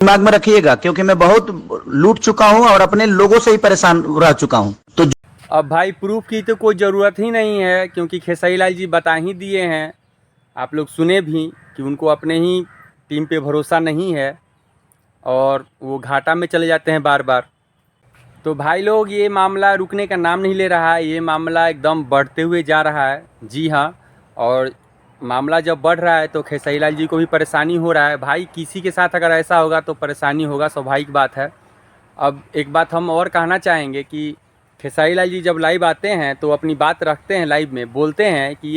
दिमाग में रखिएगा, क्योंकि मैं बहुत लूट चुका हूं और अपने लोगों से ही परेशान रह चुका हूं। तो अब भाई प्रूफ की तो कोई ज़रूरत ही नहीं है, क्योंकि खेसारी लाल जी बता ही दिए हैं, आप लोग सुने भी कि उनको अपने ही टीम पे भरोसा नहीं है और वो घाटा में चले जाते हैं बार बार। तो भाई लोग, ये मामला रुकने का नाम नहीं ले रहा है, ये मामला एकदम बढ़ते हुए जा रहा है। जी हाँ, और मामला जब बढ़ रहा है तो खेसारी लाल जी को भी परेशानी हो रहा है। भाई किसी के साथ अगर ऐसा होगा तो परेशानी होगा, स्वाभाविक बात है। अब एक बात हम और कहना चाहेंगे कि खेसारी लाल जी जब लाइव आते हैं तो अपनी बात रखते हैं, लाइव में बोलते हैं कि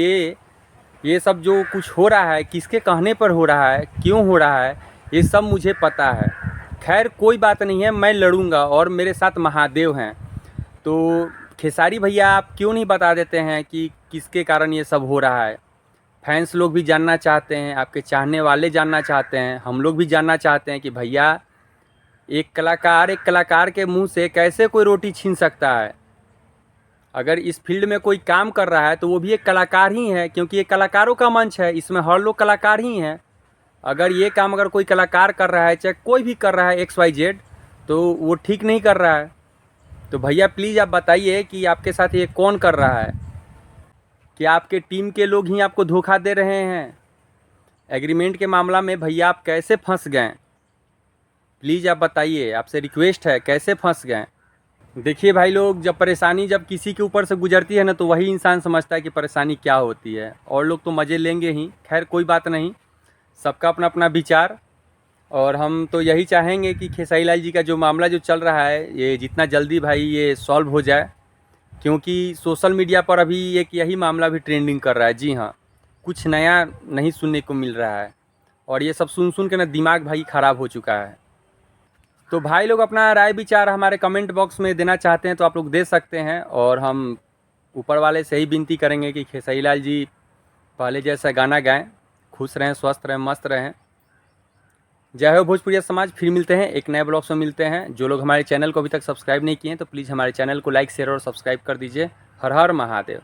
ये सब जो कुछ हो रहा है किसके कहने पर हो रहा है, क्यों हो रहा है, ये सब मुझे पता है। खैर कोई बात नहीं है, मैं लड़ूंगा और मेरे साथ महादेव हैं। तो खेसारी भैया, आप क्यों नहीं बता देते हैं कि किसके कारण ये सब हो रहा है? फैंस लोग भी जानना चाहते हैं, आपके चाहने वाले जानना चाहते हैं, हम लोग भी जानना चाहते हैं कि भैया एक कलाकार के मुंह से कैसे कोई रोटी छीन सकता है? अगर इस फील्ड में कोई काम कर रहा है तो वो भी एक कलाकार ही है, क्योंकि ये कलाकारों का मंच है, इसमें हर लोग कलाकार ही हैं। अगर ये काम अगर कोई कलाकार कर रहा है, चाहे कोई भी कर रहा है XYZ, तो वो ठीक नहीं कर रहा है। तो भैया प्लीज़ आप बताइए कि आपके साथ ये कौन कर रहा है? क्या आपके टीम के लोग ही आपको धोखा दे रहे हैं? एग्रीमेंट के मामला में भैया आप कैसे फंस गए? प्लीज़ आप बताइए, आपसे रिक्वेस्ट है, कैसे फंस गए? देखिए भाई लोग, जब किसी के ऊपर से गुजरती है ना, तो वही इंसान समझता है कि परेशानी क्या होती है, और लोग तो मज़े लेंगे ही। खैर कोई बात नहीं, सबका अपना अपना विचार। और हम तो यही चाहेंगे कि खेसारी लाल जी का जो मामला जो चल रहा है, ये जितना जल्दी भाई ये सॉल्व हो जाए, क्योंकि सोशल मीडिया पर अभी एक यही मामला भी ट्रेंडिंग कर रहा है। जी हाँ, कुछ नया नहीं सुनने को मिल रहा है, और ये सब सुन सुन के ना दिमाग भाई ख़राब हो चुका है। तो भाई लोग अपना राय विचार हमारे कमेंट बॉक्स में देना चाहते हैं तो आप लोग दे सकते हैं, और हम ऊपर वाले से ही विनती करेंगे कि खेसारी लाल जी पहले जैसा गाना गाएं, खुश रहें, स्वस्थ रहें, मस्त रहें। जय हो भोजपुरिया समाज। फिर मिलते हैं एक नए ब्लॉग में, मिलते हैं। जो लोग हमारे चैनल को अभी तक सब्सक्राइब नहीं किए हैं तो प्लीज़ हमारे चैनल को लाइक, शेयर और सब्सक्राइब कर दीजिए। हर हर महादेव।